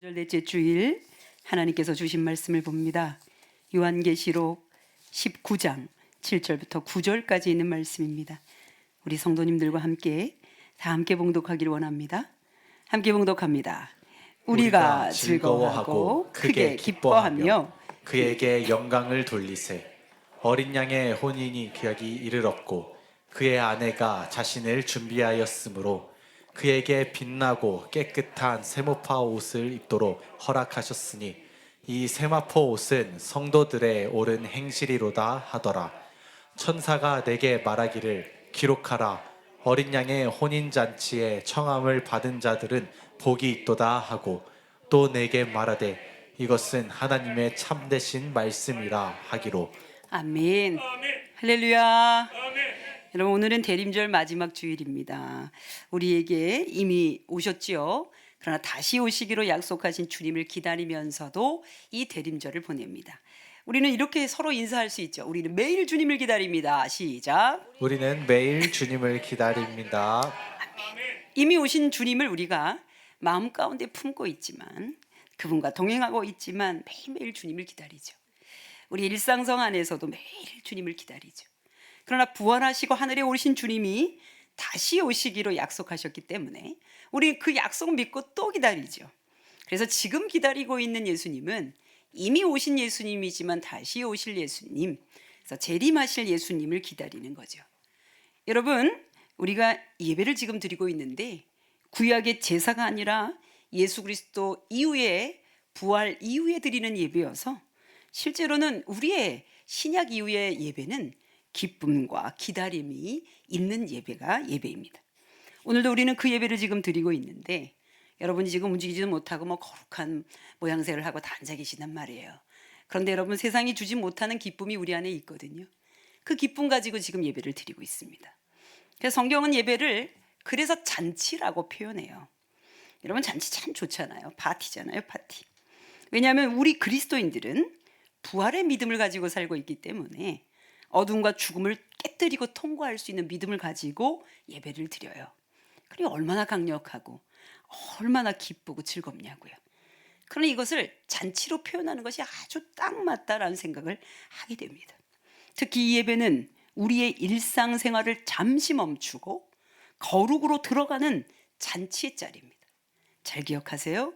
넷째 주일 하나님께서 주신 말씀을 봅니다. 요한계시록 19장 7절부터 9절까지 있는 말씀입니다. 우리 성도님들과 함께 다 함께 봉독하기를 원합니다. 함께 봉독합니다. 우리가 즐거워하고 크게 기뻐하며 그에게 영광을 돌리세. 어린 양의 혼인이 그에게 이르렀고 그의 아내가 자신을 준비하였으므로 그에게 빛나고 깨끗한 세마포 옷을 입도록 허락하셨으니 이 세마포 옷은 성도들의 옳은 행실이로다 하더라. 천사가 내게 말하기를 기록하라. 어린 양의 혼인잔치에 청함을 받은 자들은 복이 있도다 하고 또 내게 말하되 이것은 하나님의 참되신 말씀이라 하기로. 아멘. 할렐루야. 여러분, 오늘은 대림절 마지막 주일입니다. 우리에게 이미 오셨지요. 그러나 다시 오시기로 약속하신 주님을 기다리면서도 이 대림절을 보냅니다. 우리는 이렇게 서로 인사할 수 있죠. 우리는 매일 주님을 기다립니다. 시작. 우리는 매일 주님을 기다립니다. 이미 오신 주님을 우리가 마음 가운데 품고 있지만, 그분과 동행하고 있지만 매일매일 주님을 기다리죠. 우리 일상성 안에서도 매일 주님을 기다리죠. 그러나 부활하시고 하늘에 오신 주님이 다시 오시기로 약속하셨기 때문에 우리 그 약속 믿고 또 기다리죠. 그래서 지금 기다리고 있는 예수님은 이미 오신 예수님이지만 다시 오실 예수님, 그래서 재림하실 예수님을 기다리는 거죠. 여러분, 우리가 예배를 지금 드리고 있는데 구약의 제사가 아니라 예수 그리스도 이후에, 부활 이후에 드리는 예배여서 실제로는 우리의 신약 이후의 예배는 기쁨과 기다림이 있는 예배가 예배입니다. 오늘도 우리는 그 예배를 지금 드리고 있는데 여러분이 지금 움직이지도 못하고 거룩한 모양새를 하고 다 앉아 계시단 말이에요. 그런데 여러분, 세상이 주지 못하는 기쁨이 우리 안에 있거든요. 그 기쁨 가지고 지금 예배를 드리고 있습니다. 그래서 성경은 예배를 그래서 잔치라고 표현해요. 여러분, 잔치 참 좋잖아요. 파티잖아요, 파티. 왜냐하면 우리 그리스도인들은 부활의 믿음을 가지고 살고 있기 때문에 어둠과 죽음을 깨뜨리고 통과할 수 있는 믿음을 가지고 예배를 드려요. 그게 얼마나 강력하고 얼마나 기쁘고 즐겁냐고요. 그러나 이것을 잔치로 표현하는 것이 아주 딱 맞다라는 생각을 하게 됩니다. 특히 이 예배는 우리의 일상생활을 잠시 멈추고 거룩으로 들어가는 잔치의 자리입니다. 잘 기억하세요.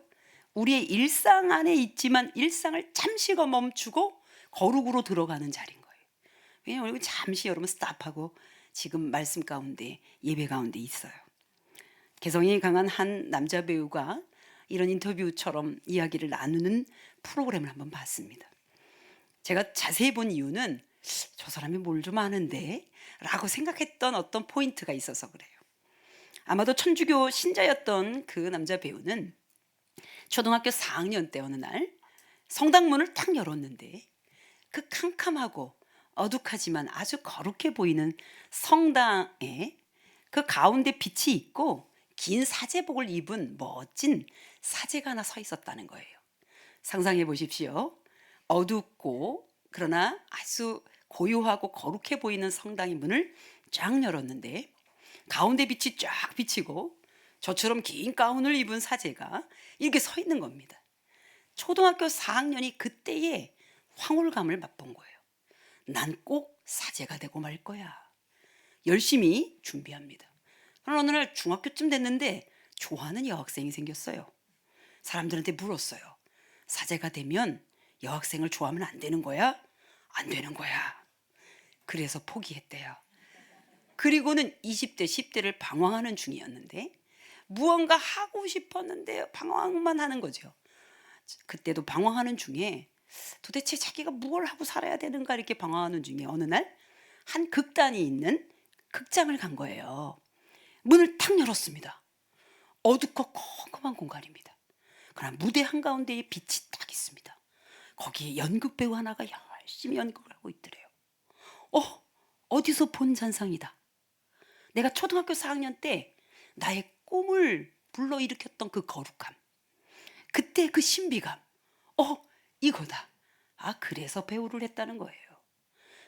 우리의 일상 안에 있지만 일상을 잠시 멈추고 거룩으로 들어가는 자리인 거예요. 왜냐하면 잠시 여러분 스탑하고 지금 말씀 가운데, 예배 가운데 있어요. 개성이 강한 한 남자 배우가 이런 인터뷰처럼 이야기를 나누는 프로그램을 한번 봤습니다. 제가 자세히 본 이유는 저 사람이 뭘 좀 아는데 라고 생각했던 어떤 포인트가 있어서 그래요. 아마도 천주교 신자였던 그 남자 배우는 초등학교 4학년 때 어느 날 성당문을 탁 열었는데 그 캄캄하고 어둑하지만 아주 거룩해 보이는 성당에 그 가운데 빛이 있고 긴 사제복을 입은 멋진 사제가 하나 서 있었다는 거예요. 상상해 보십시오. 어둡고 그러나 아주 고요하고 거룩해 보이는 성당의 문을 쫙 열었는데 가운데 빛이 쫙 비치고 저처럼 긴 가운을 입은 사제가 이렇게 서 있는 겁니다. 초등학교 4학년이 그때의 황홀감을 맛본 거예요. 난 꼭 사제가 되고 말 거야. 열심히 준비합니다. 그러나 어느 날 중학교쯤 됐는데 좋아하는 여학생이 생겼어요. 사람들한테 물었어요. 사제가 되면 여학생을 좋아하면 안 되는 거야? 안 되는 거야. 그래서 포기했대요. 그리고는 20대, 10대를 방황하는 중이었는데 무언가 하고 싶었는데 방황만 하는 거죠. 그때도 방황하는 중에 도대체 자기가 뭘 하고 살아야 되는가 이렇게 방황하는 중에 어느 날 한 극단이 있는 극장을 간 거예요. 문을 탁 열었습니다. 어둡고 컴컴한 공간입니다. 그러나 무대 한가운데에 빛이 딱 있습니다. 거기에 연극 배우 하나가 열심히 연극을 하고 있더래요. 어디서 본 잔상이다. 내가 초등학교 4학년 때 나의 꿈을 불러일으켰던 그 거룩함, 그때 그 신비감, 이거다. 그래서 배우를 했다는 거예요.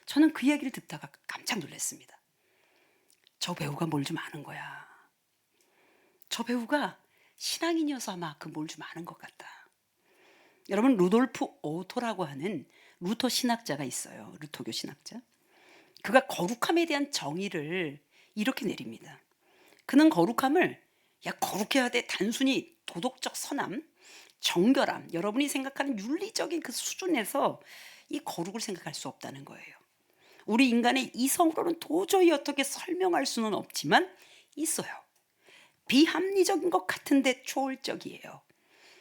저는 그 이야기를 듣다가 깜짝 놀랐습니다. 저 배우가 뭘 좀 아는 거야. 저 배우가 신앙인이어서 아마 그 뭘 좀 아는 것 같다. 여러분 루돌프 오토라고 하는 루터 신학자가 있어요. 루터교 신학자. 그가 거룩함에 대한 정의를 이렇게 내립니다. 그는 거룩함을 거룩해야 돼 단순히 도덕적 선함, 정결함, 여러분이 생각하는 윤리적인 그 수준에서 이 거룩을 생각할 수 없다는 거예요. 우리 인간의 이성으로는 도저히 어떻게 설명할 수는 없지만 있어요. 비합리적인 것 같은데 초월적이에요.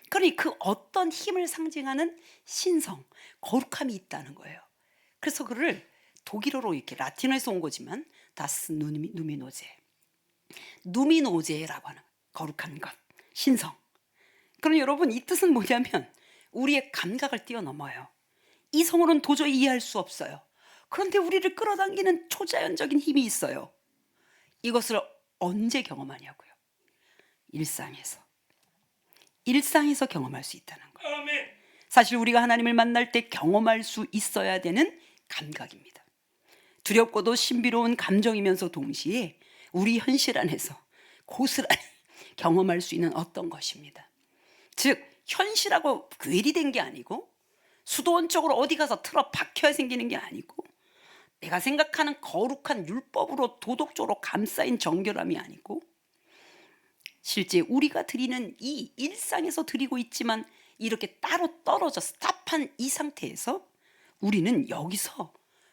그러니 그 어떤 힘을 상징하는 신성, 거룩함이 있다는 거예요. 그래서 그를 독일어로 이렇게 라틴어에서 온 거지만 다스 누미노제, 누미노제라고 하는 거룩한 것, 신성. 그럼 여러분 이 뜻은 뭐냐면 우리의 감각을 뛰어넘어요. 이성으로는 도저히 이해할 수 없어요. 그런데 우리를 끌어당기는 초자연적인 힘이 있어요. 이것을 언제 경험하냐고요? 일상에서 경험할 수 있다는 거예요. 사실 우리가 하나님을 만날 때 경험할 수 있어야 되는 감각입니다. 두렵고도 신비로운 감정이면서 동시에 우리 현실 안에서 고스란히 경험할 수 있는 어떤 것입니다. 즉 현실하고 괴리된 게 아니고 수도원적으로 어디 가서 틀어 박혀야 생기는 게 아니고 내가 생각하는 거룩한 율법으로 도덕적으로 감싸인 정결함이 아니고 실제 우리가 드리는 이 일상에서 드리고 있지만 이렇게 따로 떨어져 스탑한 이 상태에서 우리는 여기서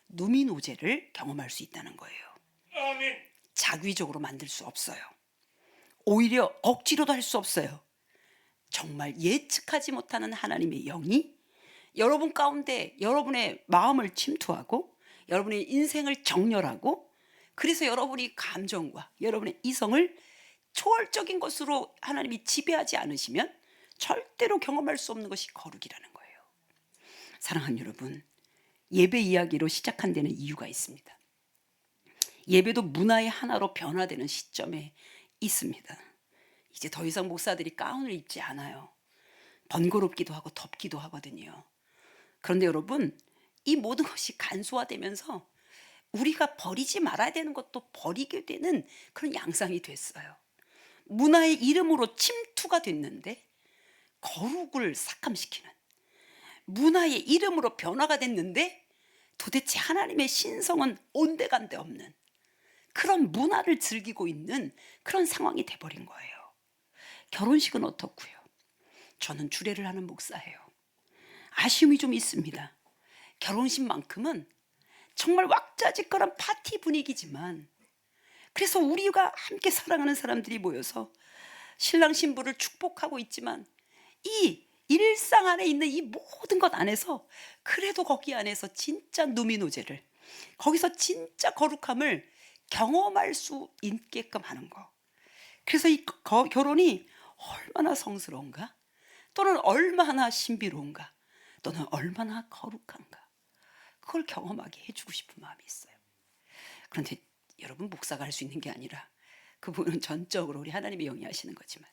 누미노제를 경험할 수 있다는 거예요. 자귀적으로 만들 수 없어요. 오히려 억지로도 할 수 없어요. 정말 예측하지 못하는 하나님의 영이 여러분 가운데 여러분의 마음을 침투하고 여러분의 인생을 정렬하고 그래서 여러분이 감정과 여러분의 이성을 초월적인 것으로 하나님이 지배하지 않으시면 절대로 경험할 수 없는 것이 거룩이라는 거예요. 사랑하는 여러분, 예배 이야기로 시작한 데는 이유가 있습니다. 예배도 문화의 하나로 변화되는 시점에 있습니다. 이제 더 이상 목사들이 가운을 입지 않아요. 번거롭기도 하고 덥기도 하거든요. 그런데 여러분, 이 모든 것이 간소화되면서 우리가 버리지 말아야 되는 것도 버리게 되는 그런 양상이 됐어요. 문화의 이름으로 침투가 됐는데 거룩을 삭감시키는, 문화의 이름으로 변화가 됐는데 도대체 하나님의 신성은 온데간데 없는 그런 문화를 즐기고 있는 그런 상황이 돼버린 거예요. 결혼식은 어떻고요? 저는 주례를 하는 목사예요. 아쉬움이 좀 있습니다. 결혼식만큼은 정말 왁자지껄한 파티 분위기지만 그래서 우리가 함께 사랑하는 사람들이 모여서 신랑 신부를 축복하고 있지만 이 일상 안에 있는 이 모든 것 안에서 그래도 거기 안에서 진짜 누미노제를 거기서 진짜 거룩함을 경험할 수 있게끔 하는 거. 그래서 이 결혼이 얼마나 성스러운가 또는 얼마나 신비로운가 또는 얼마나 거룩한가 그걸 경험하게 해주고 싶은 마음이 있어요. 그런데 여러분 목사가 할 수 있는 게 아니라 그분은 전적으로 우리 하나님의 영이 하시는 거지만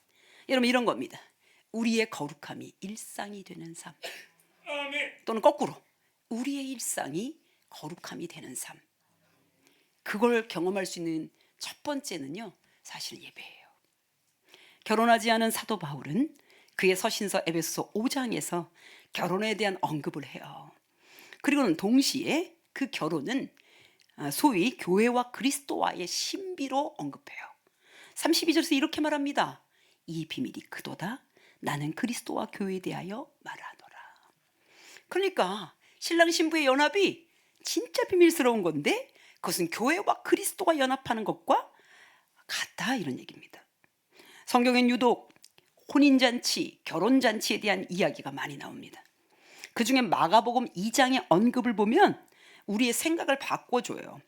여러분 이런 겁니다. 우리의 거룩함이 일상이 되는 삶 또는 거꾸로 우리의 일상이 거룩함이 되는 삶 그걸 경험할 수 있는 첫 번째는요 사실 예배예요. 결혼하지 않은 사도 바울은 그의 서신서 에베소서 5장에서 결혼에 대한 언급을 해요. 그리고는 동시에 그 결혼은 소위 교회와 그리스도와의 신비로 언급해요. 32절에서 이렇게 말합니다. 이 비밀이 크도다. 나는 그리스도와 교회에 대하여 말하노라. 그러니까 신랑 신부의 연합이 진짜 비밀스러운 건데 그것은 교회와 그리스도가 연합하는 것과 같다 이런 얘기입니다. 성경엔 유독 혼인잔치, 결혼잔치에 대한 이야기가 많이 나옵니다. 그중에 마가복음 2장의 언급을 보면 우리의 생각을 바꿔줘요.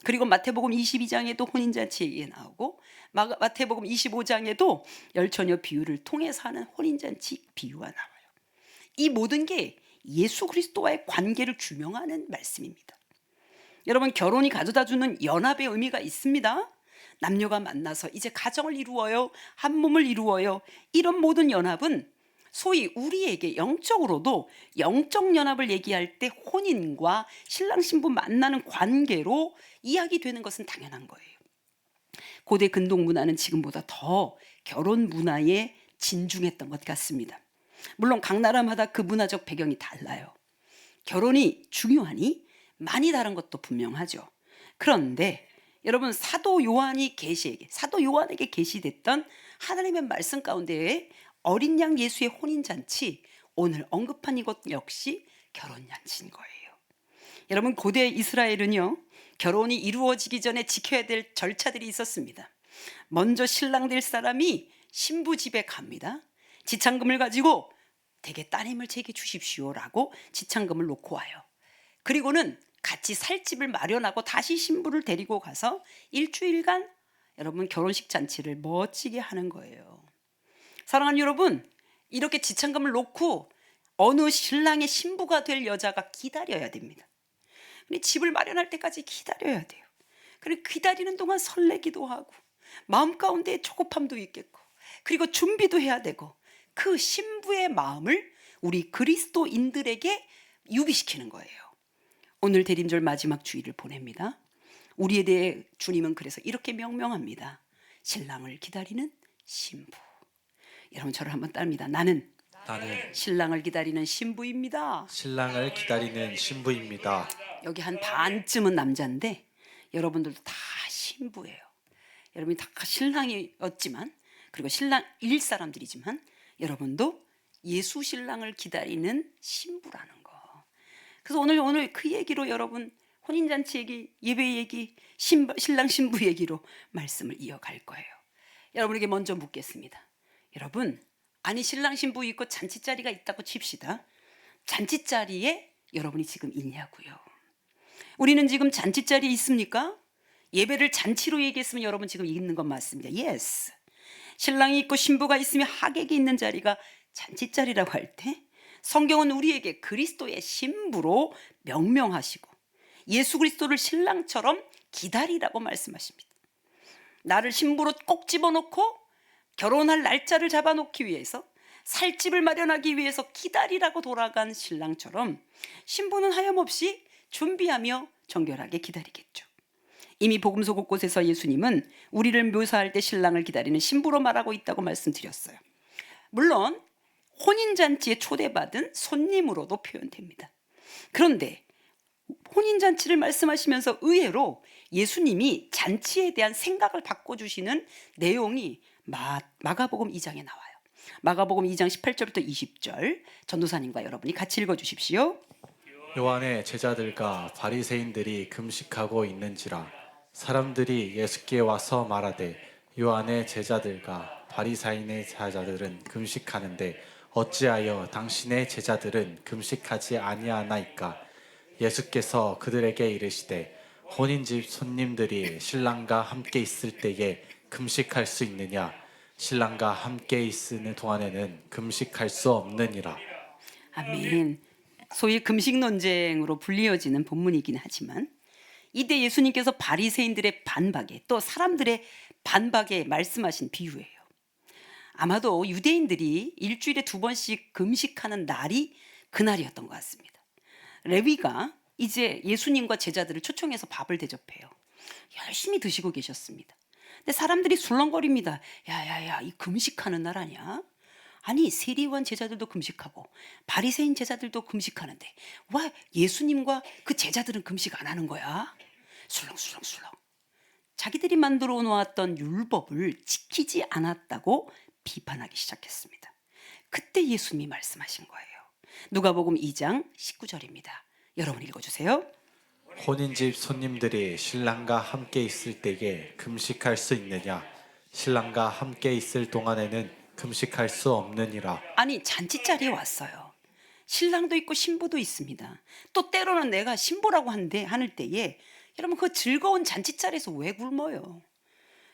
그리고 마태복음 22장에도 혼인잔치 얘기가 나오고 마태복음 25장에도 열처녀 비유를 통해서 하는 혼인잔치 비유가 나와요. 이 모든 게 예수 그리스도와의 관계를 규명하는 말씀입니다. 여러분 결혼이 가져다주는 연합의 의미가 있습니다. 남녀가 만나서 이제 가정을 이루어요. 한 몸을 이루어요. 이런 모든 연합은 소위 우리에게 영적으로도 영적 연합을 얘기할 때 혼인과 신랑 신부 만나는 관계로 이야기되는 것은 당연한 거예요. 고대 근동 문화는 지금보다 더 결혼 문화에 진중했던 것 같습니다. 물론 각 나라마다 그 문화적 배경이 달라요. 결혼이 중요하니 많이 다른 것도 분명하죠. 그런데 여러분 사도 요한에게 계시됐던 하나님의 말씀 가운데에 어린 양 예수의 혼인 잔치, 오늘 언급한 이것 역시 결혼 잔치인 거예요. 여러분 고대 이스라엘은요, 결혼이 이루어지기 전에 지켜야 될 절차들이 있었습니다. 먼저 신랑 될 사람이 신부 집에 갑니다. 지창금을 가지고 대개 따님을 제게 주십시오라고 지창금을 놓고 와요. 그리고는 같이 살 집을 마련하고 다시 신부를 데리고 가서 일주일간 여러분 결혼식 잔치를 멋지게 하는 거예요. 사랑하는 여러분, 이렇게 지창금을 놓고 어느 신랑의 신부가 될 여자가 기다려야 됩니다. 근데 집을 마련할 때까지 기다려야 돼요. 그리고 기다리는 동안 설레기도 하고 마음 가운데 조급함도 있겠고, 그리고 준비도 해야 되고, 그 신부의 마음을 우리 그리스도인들에게 유비시키는 거예요. 오늘 대림절 마지막 주일을 보냅니다. 우리에 대해 주님은 그래서 이렇게 명명합니다. 신랑을 기다리는 신부. 여러분 저를 한번 따릅니다. 나는 신랑을 기다리는 신부입니다. 신랑을 기다리는 신부입니다. 여기 한 반쯤은 남자인데 여러분들도 다 신부예요. 여러분이 다 신랑이었지만, 그리고 신랑일 사람들이지만 여러분도 예수 신랑을 기다리는 신부라는 거. 그래서 오늘 그 얘기로 여러분 혼인잔치 얘기, 예배 얘기, 신랑 신부 얘기로 말씀을 이어갈 거예요. 여러분에게 먼저 묻겠습니다. 여러분, 아니 신랑 신부 있고 잔치자리가 있다고 칩시다. 잔치자리에 여러분이 지금 있냐고요. 우리는 지금 잔치자리에 있습니까? 예배를 잔치로 얘기했으면 여러분 지금 있는 건 맞습니다. Yes. 신랑이 있고 신부가 있으면 하객이 있는 자리가 잔치자리라고 할 때, 성경은 우리에게 그리스도의 신부로 명명하시고 예수 그리스도를 신랑처럼 기다리라고 말씀하십니다. 나를 신부로 꼭 집어넣고 결혼할 날짜를 잡아놓기 위해서, 살 집을 마련하기 위해서 기다리라고 돌아간 신랑처럼 신부는 하염없이 준비하며 정결하게 기다리겠죠. 이미 복음서 곳곳에서 예수님은 우리를 묘사할 때 신랑을 기다리는 신부로 말하고 있다고 말씀드렸어요. 물론 혼인잔치에 초대받은 손님으로도 표현됩니다. 그런데 혼인잔치를 말씀하시면서 의외로 예수님이 잔치에 대한 생각을 바꿔주시는 내용이 마가복음 2장에 나와요. 마가복음 2장 18절부터 20절, 전도사님과 여러분이 같이 읽어주십시오. 요한의 제자들과 바리새인들이 금식하고 있는지라 사람들이 예수께 와서 말하되, 요한의 제자들과 바리새인의 제자들은 금식하는데 어찌하여 당신의 제자들은 금식하지 아니하나이까? 예수께서 그들에게 이르시되, 혼인집 손님들이 신랑과 함께 있을 때에 금식할 수 있느냐? 신랑과 함께 있는 동안에는 금식할 수 없느니라. 아멘. 소위 금식 논쟁으로 불리어지는 본문이긴 하지만, 이때 예수님께서 바리새인들의 반박에, 또 사람들의 반박에 말씀하신 비유예요. 아마도 유대인들이 일주일에 2번씩 금식하는 날이 그날이었던 것 같습니다. 레위가 이제 예수님과 제자들을 초청해서 밥을 대접해요. 열심히 드시고 계셨습니다. 근데 사람들이 술렁거립니다. 야야야, 이 금식하는 날 아니야? 아니 세리원 제자들도 금식하고 바리새인 제자들도 금식하는데 왜 예수님과 그 제자들은 금식 안 하는 거야? 술렁술렁술렁. 자기들이 만들어 놓았던 율법을 지키지 않았다고 비판하기 시작했습니다. 그때 예수님이 말씀하신 거예요. 누가복음 2장 19절입니다. 여러분 읽어주세요. 혼인집 손님들이 신랑과 함께 있을 때에 금식할 수 있느냐? 신랑과 함께 있을 동안에는 금식할 수 없느니라. 아니 잔치자리에 왔어요. 신랑도 있고 신부도 있습니다. 또 때로는 내가 신부라고 하는 때에 여러분 그 즐거운 잔치자리에서 왜 굶어요?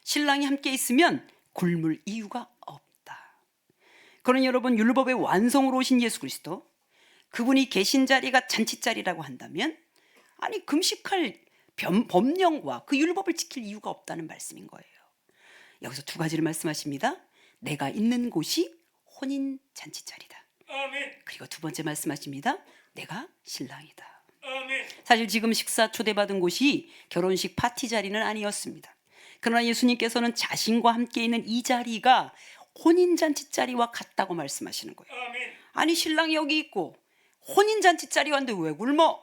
신랑이 함께 있으면 굶을 이유가 없다. 그러니 여러분 율법의 완성으로 오신 예수 그리스도, 그분이 계신 자리가 잔치자리라고 한다면, 아니 금식할 법령과 그 율법을 지킬 이유가 없다는 말씀인 거예요. 여기서 2가지를 말씀하십니다. 내가 있는 곳이 혼인 잔치자리다. 아멘. 그리고 2번째 말씀하십니다. 내가 신랑이다. 아멘. 사실 지금 식사 초대받은 곳이 결혼식 파티 자리는 아니었습니다. 그러나 예수님께서는 자신과 함께 있는 이 자리가 혼인잔치 자리와 같다고 말씀하시는 거예요. 아니 신랑이 여기 있고 혼인잔치 자리 왔는데 왜 굶어?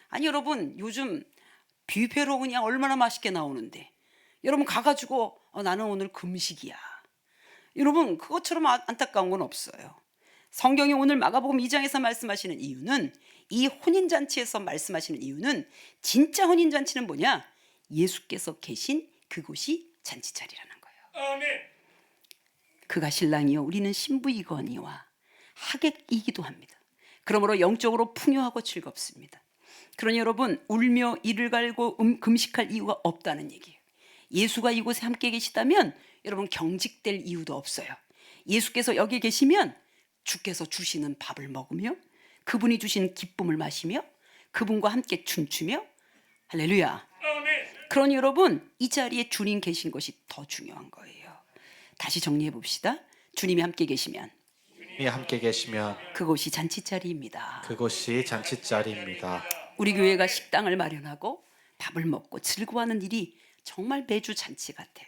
아니 여러분 요즘 뷔페로 그냥 얼마나 맛있게 나오는데 여러분 가가지고 나는 오늘 금식이야. 여러분 그것처럼 안타까운 건 없어요. 성경이 오늘 마가복음 2장에서 말씀하시는 이유는, 이 혼인잔치에서 말씀하시는 이유는, 진짜 혼인잔치는 뭐냐? 예수께서 계신 그곳이 잔치자리라는 거예요. 그가 신랑이요 우리는 신부이거니와 하객이기도 합니다. 그러므로 영적으로 풍요하고 즐겁습니다. 그러니 여러분 울며 이를 갈고 금식할 이유가 없다는 얘기예요. 예수가 이곳에 함께 계시다면 여러분 경직될 이유도 없어요. 예수께서 여기 계시면 주께서 주시는 밥을 먹으며 그분이 주신 기쁨을 마시며 그분과 함께 춤추며 할렐루야. 그러니 여러분 이 자리에 주님 계신 것이 더 중요한 거예요. 다시 정리해 봅시다. 주님이 함께 계시면 주님이 함께 계시면 그곳이 잔치자리입니다. 그곳이 잔치자리입니다. 우리 교회가 식당을 마련하고 밥을 먹고 즐거워하는 일이 정말 매주 잔치 같아요.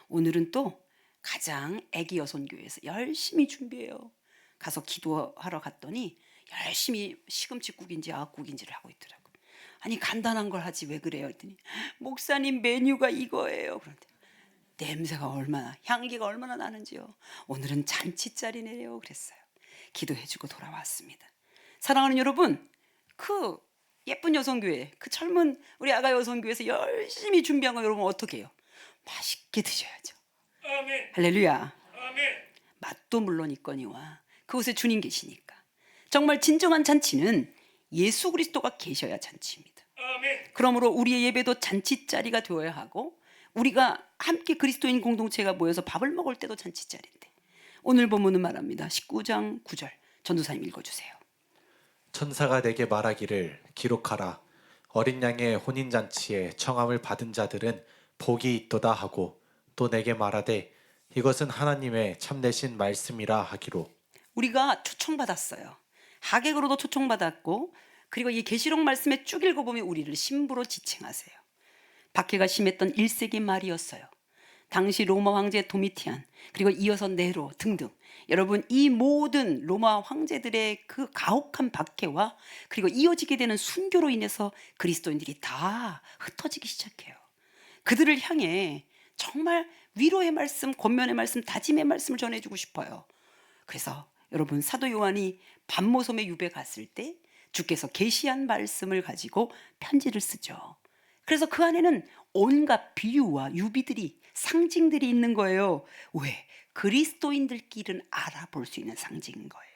오늘은 또 가장 애기 여선교회에서 열심히 준비해요. 가서 기도하러 갔더니 열심히 시금치국인지 아국인지를 하고 있더라고요. 아니 간단한 걸 하지 왜 그래요? 했더니 목사님 메뉴가 이거예요. 그런데 냄새가 얼마나, 향기가 얼마나 나는지요. 오늘은 잔치자리네요. 그랬어요. 기도해주고 돌아왔습니다. 사랑하는 여러분, 그 예쁜 여성교회, 그 젊은 우리 아가 여성교회에서 열심히 준비한 거 여러분 어떻게 해요? 맛있게 드셔야죠. 할렐루야. 맛도 물론 있거니와 그곳에 주님 계시니까. 정말 진정한 잔치는 예수 그리스도가 계셔야 잔치입니다. 그러므로 우리의 예배도 잔치자리가 되어야 하고, 우리가 함께 그리스도인 공동체가 모여서 밥을 먹을 때도 잔치자리인데, 오늘 본문은 말합니다. 19장 9절 전도사님 읽어주세요. 천사가 내게 말하기를 기록하라. 어린 양의 혼인잔치에 청함을 받은 자들은 복이 있도다 하고, 또 내게 말하되 이것은 하나님의 참되신 말씀이라 하기로. 우리가 초청받았어요. 하객으로도 초청받았고, 그리고 이 계시록 말씀에 쭉 읽어보면 우리를 신부로 지칭하세요. 박해가 심했던 1세기 말이었어요. 당시 로마 황제 도미티안, 그리고 이어서 네로 등등, 여러분 이 모든 로마 황제들의 그 가혹한 박해와 그리고 이어지게 되는 순교로 인해서 그리스도인들이 다 흩어지기 시작해요. 그들을 향해 정말 위로의 말씀, 권면의 말씀, 다짐의 말씀을 전해주고 싶어요. 그래서 여러분 사도 요한이 반모섬에 유배 갔을 때 주께서 계시한 말씀을 가지고 편지를 쓰죠. 그래서 그 안에는 온갖 비유와 유비들이, 상징들이 있는 거예요. 왜? 그리스도인들끼리는 알아볼 수 있는 상징인 거예요.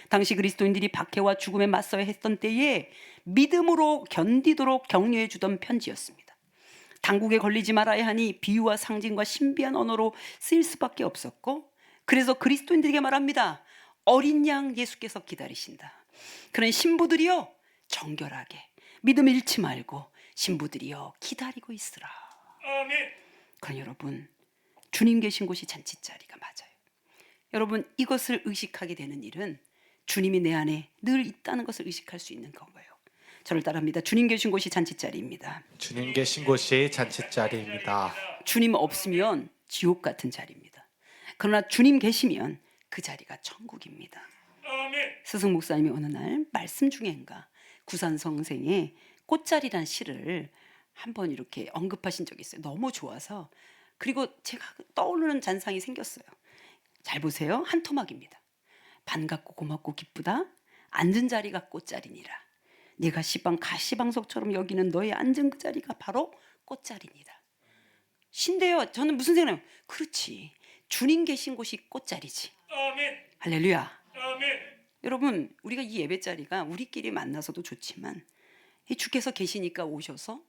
당시 그리스도인들이 박해와 죽음에 맞서야 했던 때에 믿음으로 견디도록 격려해 주던 편지였습니다. 당국에 걸리지 말아야 하니 비유와 상징과 신비한 언어로 쓰일 수밖에 없었고, 그래서 그리스도인들에게 말합니다. 어린 양 예수께서 기다리신다. 그런 신부들이요 정결하게 믿음 잃지 말고 신부들이요 기다리고 있으라. 그럼 여러분 주님 계신 곳이 잔치자리가 맞아요. 여러분 이것을 의식하게 되는 일은 주님이 내 안에 늘 있다는 것을 의식할 수 있는 거예요. 저를 따라합니다. 주님 계신 곳이 잔치자리입니다. 주님 계신 곳이 잔치자리입니다. 주님 없으면 지옥 같은 자리입니다. 그러나 주님 계시면 그 자리가 천국입니다. 스승 목사님이 어느 날 말씀 중엔가 구산성생의 꽃자리란 시를 한번 이렇게 언급하신 적이 있어요. 너무 좋아서. 그리고 제가 떠오르는 잔상이 생겼어요. 잘 보세요. 한 토막입니다. 반갑고 고맙고 기쁘다. 앉은 자리가 꽃자리니라. 네가 시방 가시방석처럼 여기는 너의 앉은 그 자리가 바로 꽃자리니라. 신데요. 저는 무슨 생각이냐면 그렇지. 주님 계신 곳이 꽃자리지. 할렐루야. 여러분 우리가 이 예배 자리가 우리끼리 만나서도 좋지만 이 주께서 계시니까 오셔서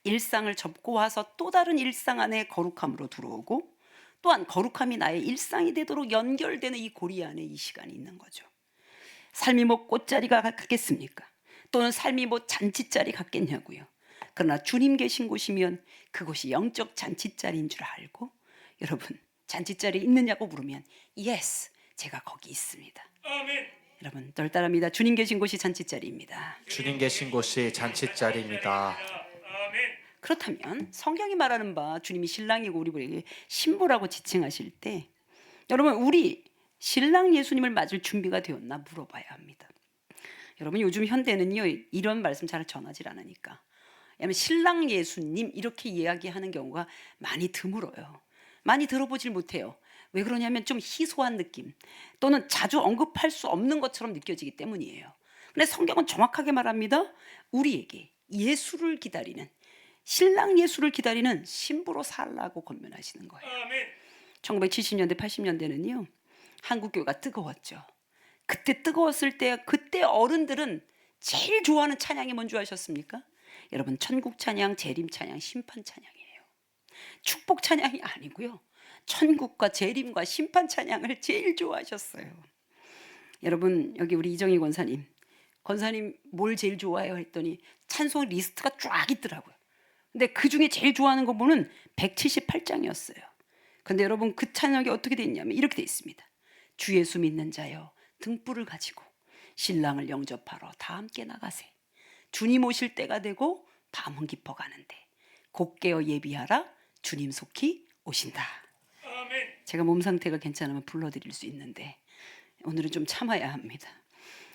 일상을 접고 와서 또 다른 일상 안에 거룩함으로 들어오고, 또한 거룩함이 나의 일상이 되도록 연결되는 이 고리 안에 이 시간이 있는 거죠. 삶이 뭐 꽃자리가 같겠습니까? 또는 삶이 뭐 잔치자리 같겠냐고요. 그러나 주님 계신 곳이면 그곳이 영적 잔치자리인 줄 알고, 여러분 잔치자리 있느냐고 물으면 yes, 제가 거기 있습니다. 여러분 떨따랍니다. 주님 계신 곳이 잔치자리입니다. 주님 계신 곳이 잔치자리입니다. 그렇다면 성경이 말하는 바 주님이 신랑이고 우리에게 신부라고 지칭하실 때 여러분, 우리 신랑 예수님을 맞을 준비가 되었나 물어봐야 합니다. 여러분, 요즘 현대는요 이런 말씀 잘 전하질 않으니까, 왜냐하면 신랑 예수님 이렇게 이야기하는 경우가 많이 드물어요. 많이 들어보질 못해요. 왜 그러냐면 좀 희소한 느낌 또는 자주 언급할 수 없는 것처럼 느껴지기 때문이에요. 근데 성경은 정확하게 말합니다. 우리에게 예수를 기다리는, 신랑 예수를 기다리는 신부로 살라고 권면하시는 거예요. 1970년대 80년대는요 한국 교회가 뜨거웠죠. 그때 뜨거웠을 때 그때 어른들은 제일 좋아하는 찬양이 뭔지 아셨습니까? 여러분, 천국 찬양, 재림 찬양, 심판 찬양이에요. 축복 찬양이 아니고요. 천국과 재림과 심판 찬양을 제일 좋아하셨어요. 여러분, 여기 우리 이정희 권사님 뭘 제일 좋아해요 했더니 찬송 리스트가 쫙 있더라고요. 근데 그 중에 제일 좋아하는 거 보면 178장이었어요. 근데 여러분, 그 찬양이 어떻게 돼 있냐면 이렇게 돼 있습니다. 주 예수 믿는 자여 등불을 가지고 신랑을 영접하러 다 함께 나가세. 주님 오실 때가 되고 밤은 깊어가는데 곧 깨어 예비하라. 주님 속히 오신다. 제가 몸 상태가 괜찮으면 불러드릴 수 있는데 오늘은 좀 참아야 합니다.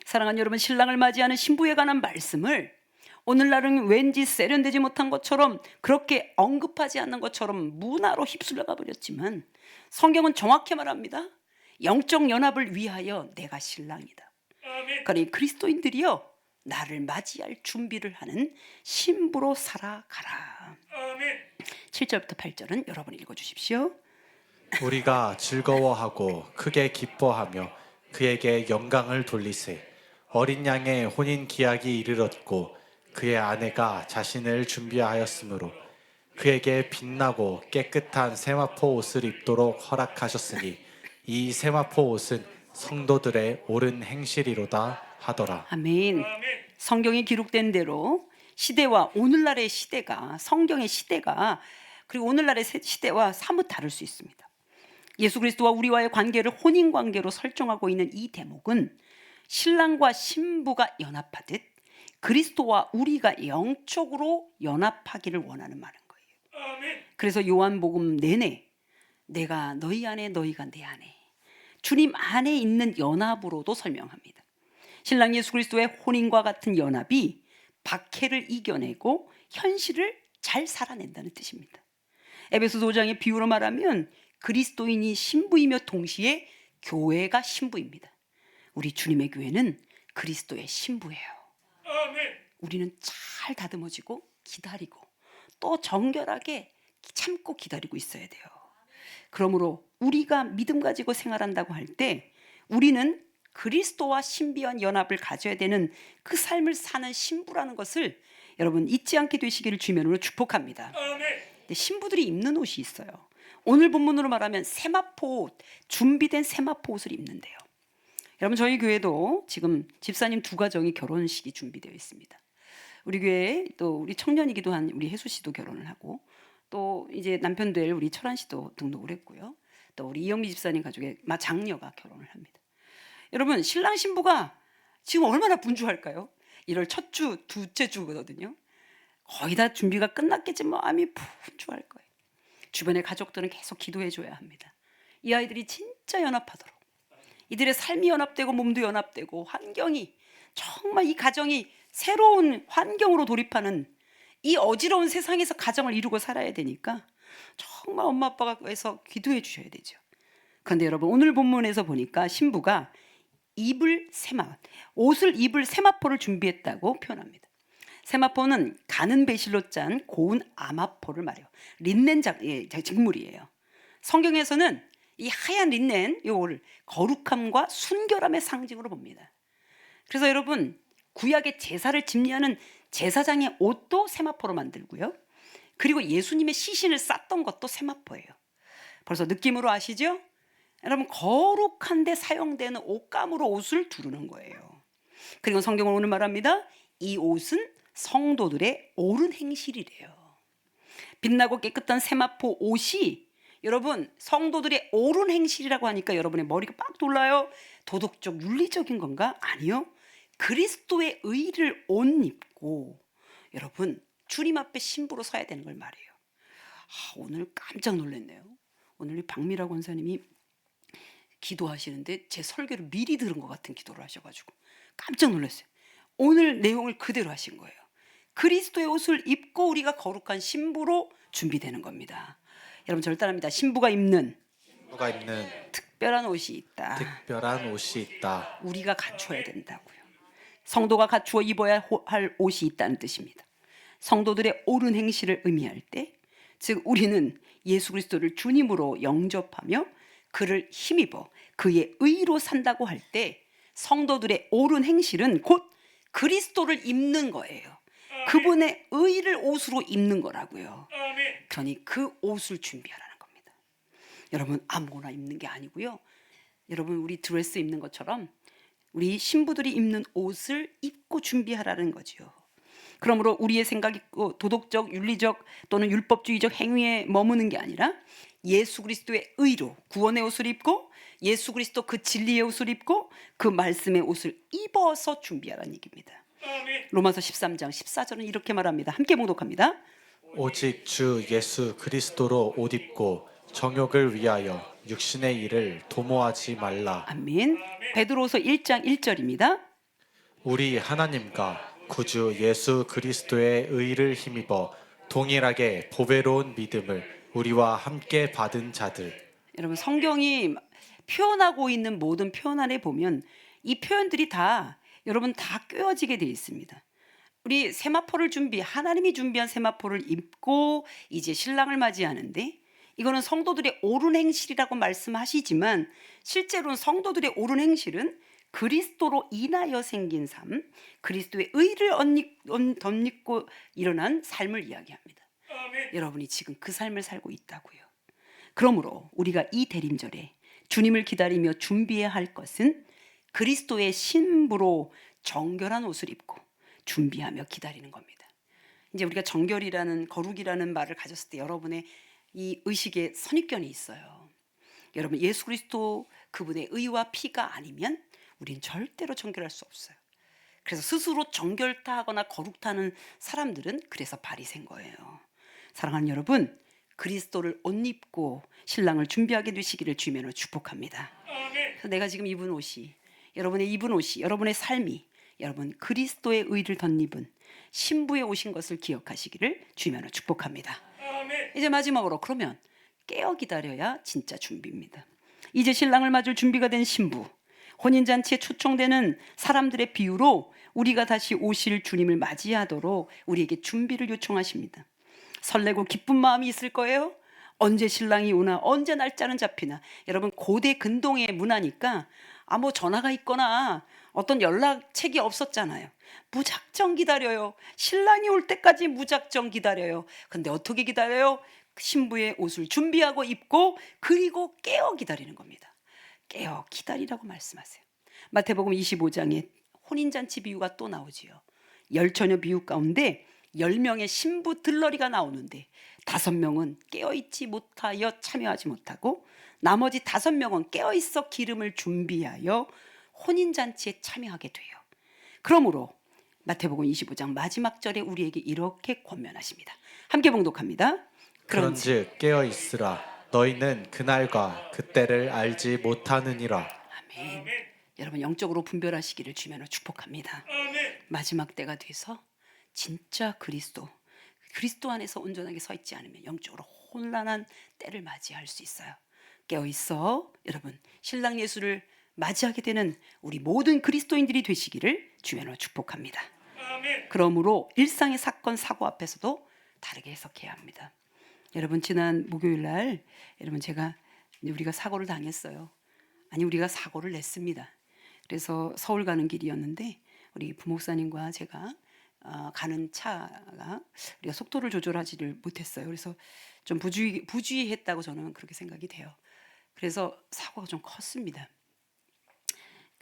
사랑하는 여러분, 신랑을 맞이하는 신부에 관한 말씀을 오늘날은 왠지 세련되지 못한 것처럼, 그렇게 언급하지 않는 것처럼 문화로 휩쓸려가 버렸지만 성경은 정확히 말합니다. 영적 연합을 위하여 내가 신랑이다. 그러니 그리스도인들이여 나를 맞이할 준비를 하는 신부로 살아가라. 7절부터 8절은 여러분 읽어주십시오. 우리가 즐거워하고 크게 기뻐하며 그에게 영광을 돌리세. 어린 양의 혼인 기약이 이르렀고 그의 아내가 자신을 준비하였으므로 그에게 빛나고 깨끗한 세마포 옷을 입도록 허락하셨으니 이 세마포 옷은 성도들의 옳은 행실이로다 하더라. 아멘. 성경에 기록된 대로 시대와 오늘날의 시대가, 성경의 시대가 그리고 오늘날의 시대와 사뭇 다를 수 있습니다. 예수 그리스도와 우리와의 관계를 혼인 관계로 설정하고 있는 이 대목은 신랑과 신부가 연합하듯 그리스도와 우리가 영적으로 연합하기를 원하는 말인 거예요. 그래서 요한복음 내내 내가 너희 안에 너희가 내 안에, 주님 안에 있는 연합으로도 설명합니다. 신랑 예수 그리스도의 혼인과 같은 연합이 박해를 이겨내고 현실을 잘 살아낸다는 뜻입니다. 에베소서 5장의 비유로 말하면 그리스도인이 신부이며 동시에 교회가 신부입니다. 우리 주님의 교회는 그리스도의 신부예요. 우리는 잘 다듬어지고 기다리고 또 정결하게 참고 기다리고 있어야 돼요. 그러므로 우리가 믿음 가지고 생활한다고 할 때 우리는 그리스도와 신비한 연합을 가져야 되는 그 삶을 사는 신부라는 것을 여러분 잊지 않게 되시기를 주님으로 축복합니다. 근데 신부들이 입는 옷이 있어요. 오늘 본문으로 말하면 세마포 옷, 준비된 세마포 옷을 입는데요. 여러분, 저희 교회도 지금 집사님 2가정이 결혼식이 준비되어 있습니다. 우리 교회에 또 우리 청년이기도 한 우리 혜수 씨도 결혼을 하고, 또 이제 남편 될 우리 철한 씨도 등록을 했고요. 또 우리 이영미 집사님 가족의 장녀가 결혼을 합니다. 여러분, 신랑 신부가 지금 얼마나 분주할까요? 1월 첫 주, 둘째 주거든요. 거의 다 준비가 끝났겠지 마음이 분주할 거예요. 주변의 가족들은 계속 기도해 줘야 합니다. 이 아이들이 진짜 연합하도록, 이들의 삶이 연합되고 몸도 연합되고 환경이 정말 이 가정이 새로운 환경으로 돌입하는 이 어지러운 세상에서 가정을 이루고 살아야 되니까 정말 엄마 아빠가 해서 기도해 주셔야 되죠. 그런데 여러분, 오늘 본문에서 보니까 신부가 옷을 입을 세마포를 준비했다고 표현합니다. 세마포는 가는 배실로 짠 고운 아마포를 말해요. 린넨 작물이에요. 성경에서는 이 하얀 린넨 요거를 거룩함과 순결함의 상징으로 봅니다. 그래서 여러분, 구약의 제사를 집리하는 제사장의 옷도 세마포로 만들고요. 그리고 예수님의 시신을 쌌던 것도 세마포예요. 벌써 느낌으로 아시죠? 여러분, 거룩한 데 사용되는 옷감으로 옷을 두르는 거예요. 그리고 성경은 오늘 말합니다. 이 옷은 성도들의 옳은 행실이래요. 빛나고 깨끗한 세마포 옷이 여러분 성도들의 옳은 행실이라고 하니까 여러분의 머리가 빡 돌라요. 도덕적 윤리적인 건가? 아니요. 그리스도의 의를 옷 입고 여러분 주님 앞에 신부로 서야 되는 걸 말해요. 오늘 깜짝 놀랐네요. 오늘 박미라 권사님이 기도하시는데 제 설교를 미리 들은 것 같은 기도를 하셔가지고 깜짝 놀랐어요. 오늘 내용을 그대로 하신 거예요. 그리스도의 옷을 입고 우리가 거룩한 신부로 준비되는 겁니다. 여러분 저를 따라합니다. 신부가 입는 누가 입는 특별한 옷이 있다. 특별한 옷이 있다. 우리가 갖춰야 된다고요. 성도가 갖추어 입어야 할 옷이 있다는 뜻입니다. 성도들의 옳은 행실을 의미할 때, 즉 우리는 예수 그리스도를 주님으로 영접하며 그를 힘입어 그의 의로 산다고 할 때 성도들의 옳은 행실은 곧 그리스도를 입는 거예요. 그분의 의를 옷으로 입는 거라고요. 그러니 그 옷을 준비하라는 겁니다. 여러분 아무거나 입는 게 아니고요. 여러분 우리 드레스 입는 것처럼 우리 신부들이 입는 옷을 입고 준비하라는 거지요. 그러므로 우리의 생각이 도덕적, 윤리적 또는 율법주의적 행위에 머무는 게 아니라 예수 그리스도의 의로 구원의 옷을 입고 예수 그리스도 그 진리의 옷을 입고 그 말씀의 옷을 입어서 준비하라는 얘기입니다. 로마서 13장 14절은 이렇게 말합니다. 함께 봉독합니다. 오직 주 예수 그리스도로 옷 입고 정욕을 위하여 육신의 일을 도모하지 말라. 아멘. 베드로서 1장 1절입니다. 우리 하나님과 구주 예수 그리스도의 의를 힘입어 동일하게 보배로운 믿음을 우리와 함께 받은 자들. 여러분 성경이 표현하고 있는 모든 표현 안에 보면 이 표현들이 다 여러분 다 꿰어지게 되어 있습니다. 우리 세마포를 하나님이 준비한 세마포를 입고 이제 신랑을 맞이하는데 이거는 성도들의 옳은 행실이라고 말씀하시지만 실제로는 성도들의 옳은 행실은 그리스도로 인하여 생긴 삶, 그리스도의 의를 덧입고 일어난 삶을 이야기합니다. 여러분이 지금 그 삶을 살고 있다고요. 그러므로 우리가 이 대림절에 주님을 기다리며 준비해야 할 것은 그리스도의 신부로 정결한 옷을 입고 준비하며 기다리는 겁니다. 이제 우리가 정결이라는 거룩이라는 말을 가졌을 때 여러분의 이 의식에 선입견이 있어요. 여러분 예수 그리스도 그분의 의와 피가 아니면 우린 절대로 정결할 수 없어요. 그래서 스스로 정결타하거나 거룩타는 사람들은 그래서 발이 센 거예요. 사랑하는 여러분, 그리스도를 옷 입고 신랑을 준비하게 되시기를 주님으로 축복합니다. 그래서 내가 지금 입은 옷이 여러분의 입은 옷이 여러분의 삶이 여러분 그리스도의 의를 덧입은 신부의 옷인 것을 기억하시기를 주님으로 축복합니다. 이제 마지막으로 그러면 깨어 기다려야 진짜 준비입니다. 이제 신랑을 맞을 준비가 된 신부, 혼인잔치에 초청되는 사람들의 비유로 우리가 다시 오실 주님을 맞이하도록 우리에게 준비를 요청하십니다. 설레고 기쁜 마음이 있을 거예요. 언제 신랑이 오나 언제 날짜는 잡히나. 여러분 고대 근동의 문화니까 뭐 전화가 있거나 어떤 연락책이 없었잖아요. 무작정 기다려요. 신랑이 올 때까지 무작정 기다려요. 근데 어떻게 기다려요? 신부의 옷을 준비하고 입고 그리고 깨어 기다리는 겁니다. 깨어 기다리라고 말씀하세요. 마태복음 25장에 혼인잔치 비유가 또 나오지요. 10처녀 비유 가운데 10명의 신부 들러리가 나오는데 5명은 깨어있지 못하여 참여하지 못하고 나머지 5명은 깨어있어 기름을 준비하여 혼인잔치에 참여하게 돼요. 그러므로 마태복음 25장 마지막 절에 우리에게 이렇게 권면하십니다. 함께 봉독합니다. 그런즉 깨어 있으라. 너희는 그날과 그때를 알지 못하느니라. 아멘. 여러분 영적으로 분별하시기를 주면으로 축복합니다. 마지막 때가 돼서 진짜 그리스도 안에서 온전하게 서 있지 않으면 영적으로 혼란한 때를 맞이할 수 있어요. 깨어 있어 여러분 신랑 예수를 맞이하게 되는 우리 모든 그리스도인들이 되시기를 주면으로 축복합니다. 그러므로 일상의 사건 사고 앞에서도 다르게 해석해야 합니다. 여러분 지난 목요일 날 여러분 우리가 사고를 당했어요. 우리가 사고를 냈습니다. 그래서 서울 가는 길이었는데 우리 부목사님과 제가 가는 차가 우리가 속도를 조절하지를 못했어요. 그래서 좀 부주의했다고 저는 그렇게 생각이 돼요. 그래서 사고가 좀 컸습니다.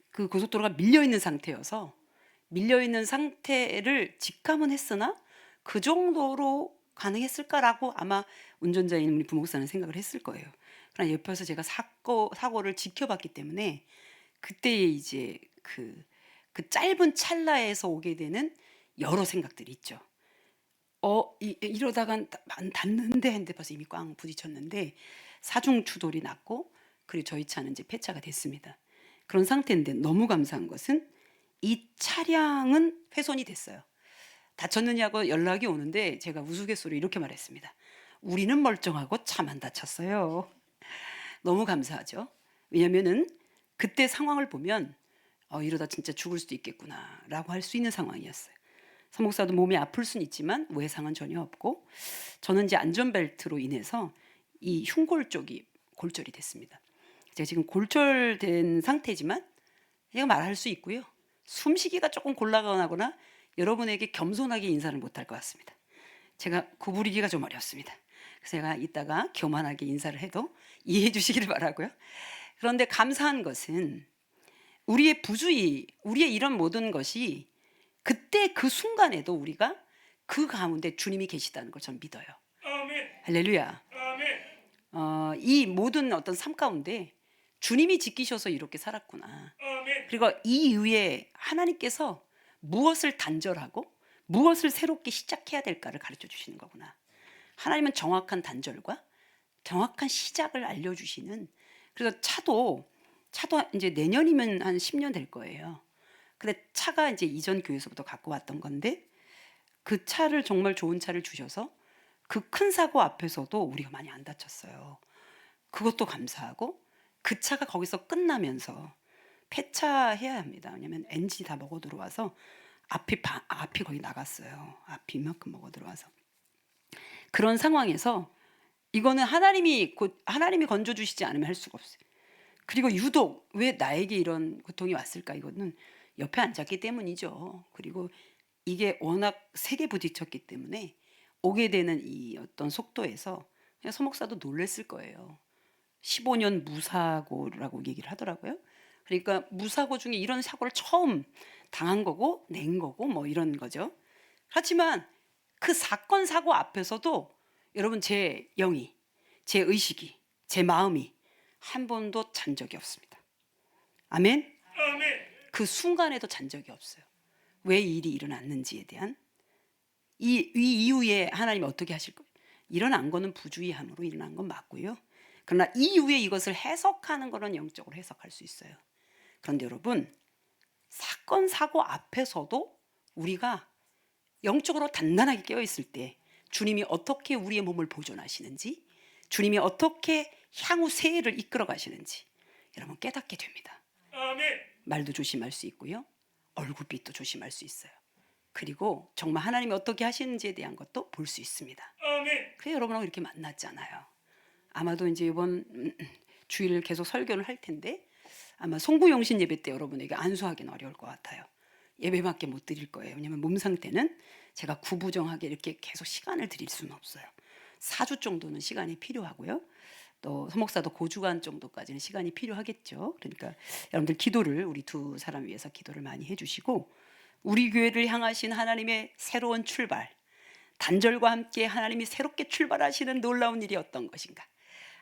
그 고속도로가 밀려있는 상태여서 밀려있는 상태를 직감은 했으나 그 정도로 가능했을까라고 아마 운전자인 우리 부목사는 생각을 했을 거예요. 그러나 옆에서 제가 사고를 지켜봤기 때문에 그때 이제 그 짧은 찰나에서 오게 되는 여러 생각들이 있죠. 이러다간 닿는데 했는데 벌써 이미 꽝 부딪혔는데 사중 추돌이 났고 그리고 저희 차는 이제 폐차가 됐습니다. 그런 상태인데 너무 감사한 것은 이 차량은 훼손이 됐어요. 다쳤느냐고 연락이 오는데 제가 우스갯소리 이렇게 말했습니다. 우리는 멀쩡하고 차만 다쳤어요. 너무 감사하죠. 왜냐면은 그때 상황을 보면 이러다 진짜 죽을 수도 있겠구나라고 할 수 있는 상황이었어요. 사목사도 몸이 아플 수는 있지만 외상은 전혀 없고, 저는 이제 안전벨트로 인해서 이 흉골 쪽이 골절이 됐습니다. 제가 지금 골절된 상태지만 제가 말할 수 있고요. 숨쉬기가 조금 곤란하거나 여러분에게 겸손하게 인사를 못할 것 같습니다. 제가 구부리기가 좀 어렵습니다. 그래서 제가 이따가 교만하게 인사를 해도 이해해 주시기를 바라고요. 그런데 감사한 것은 우리의 부주의, 우리의 이런 모든 것이 그때 그 순간에도 우리가 그 가운데 주님이 계시다는 걸 저는 믿어요. 아멘. 할렐루야. 아멘. 이 모든 어떤 삶 가운데 주님이 지키셔서 이렇게 살았구나. 아멘. 그리고 이 이후에 하나님께서 무엇을 단절하고 무엇을 새롭게 시작해야 될까를 가르쳐 주시는 거구나. 하나님은 정확한 단절과 정확한 시작을 알려주시는. 그래서 차도 이제 내년이면 한 10년 될 거예요. 근데 차가 이제 이전 교회에서부터 갖고 왔던 건데 그 차를 정말 좋은 차를 주셔서 그 큰 사고 앞에서도 우리가 많이 안 다쳤어요. 그것도 감사하고 그 차가 거기서 끝나면서 폐차해야 합니다. 왜냐하면 엔진이 다 먹어 들어와서 앞이 거의 나갔어요. 앞이 이만큼 먹어 들어와서. 그런 상황에서 이거는 하나님이 건져 주시지 않으면 할 수가 없어요. 그리고 유독 왜 나에게 이런 고통이 왔을까? 이거는 옆에 앉았기 때문이죠. 그리고 이게 워낙 세게 부딪혔기 때문에 오게 되는 이 어떤 속도에서 그냥 서목사도 놀랬을 거예요. 15년 무사고라고 얘기를 하더라고요. 그러니까 무사고 중에 이런 사고를 처음 당한 거고 낸 거고 뭐 이런 거죠. 하지만 그 사건 사고 앞에서도 여러분 제 영이, 제 의식이, 제 마음이 한 번도 잔 적이 없습니다. 아멘. 아멘. 그 순간에도 잔 적이 없어요. 왜 이 일이 일어났는지에 대한 이 이후에 하나님이 어떻게 하실 거예요. 일어난 거는 부주의함으로 일어난 건 맞고요. 그러나 이후에 이것을 해석하는 거는 영적으로 해석할 수 있어요. 그런데 여러분 사건 사고 앞에서도 우리가 영적으로 단단하게 깨어 있을 때 주님이 어떻게 우리의 몸을 보존하시는지, 주님이 어떻게 향후 새해를 이끌어 가시는지 여러분 깨닫게 됩니다. 아멘. 말도 조심할 수 있고요. 얼굴빛도 조심할 수 있어요. 그리고 정말 하나님이 어떻게 하시는지에 대한 것도 볼 수 있습니다. 아멘. 그래 여러분하고 이렇게 만났잖아요. 아마도 이제 이번 주일 계속 설교를 할 텐데 아마 송구영신 예배 때 여러분에게 안수하기는 어려울 것 같아요. 예배밖에 못 드릴 거예요. 왜냐하면 몸 상태는 제가 구부정하게 이렇게 계속 시간을 드릴 수는 없어요. 4주 정도는 시간이 필요하고요. 또 서목사도 고주간 정도까지는 시간이 필요하겠죠. 그러니까 여러분들 기도를 우리 두 사람 위해서 기도를 많이 해주시고 우리 교회를 향하신 하나님의 새로운 출발, 단절과 함께 하나님이 새롭게 출발하시는 놀라운 일이 어떤 것인가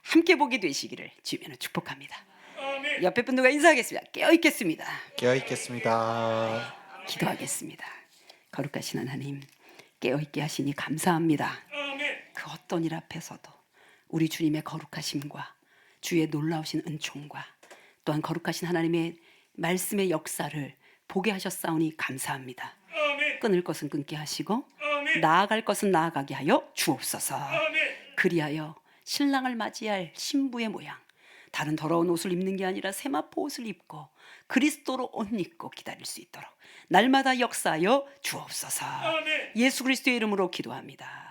함께 보게 되시기를 주님으로 축복합니다. 아멘. 옆에 분들과 인사하겠습니다. 깨어있겠습니다. 깨어 있겠습니다. 기도하겠습니다. 거룩하신 하나님, 깨어있게 하시니 감사합니다. 아멘. 그 어떤 일 앞에서도 우리 주님의 거룩하심과 주의 놀라우신 은총과 또한 거룩하신 하나님의 말씀의 역사를 보게 하셨사오니 감사합니다. 아멘. 끊을 것은 끊게 하시고 아멘. 나아갈 것은 나아가게 하여 주옵소서. 아멘. 그리하여 신랑을 맞이할 신부의 모양, 다른 더러운 옷을 입는 게 아니라 세마포 옷을 입고 그리스도로 옷 입고 기다릴 수 있도록 날마다 역사하여 주옵소서. 아멘. 예수 그리스도의 이름으로 기도합니다.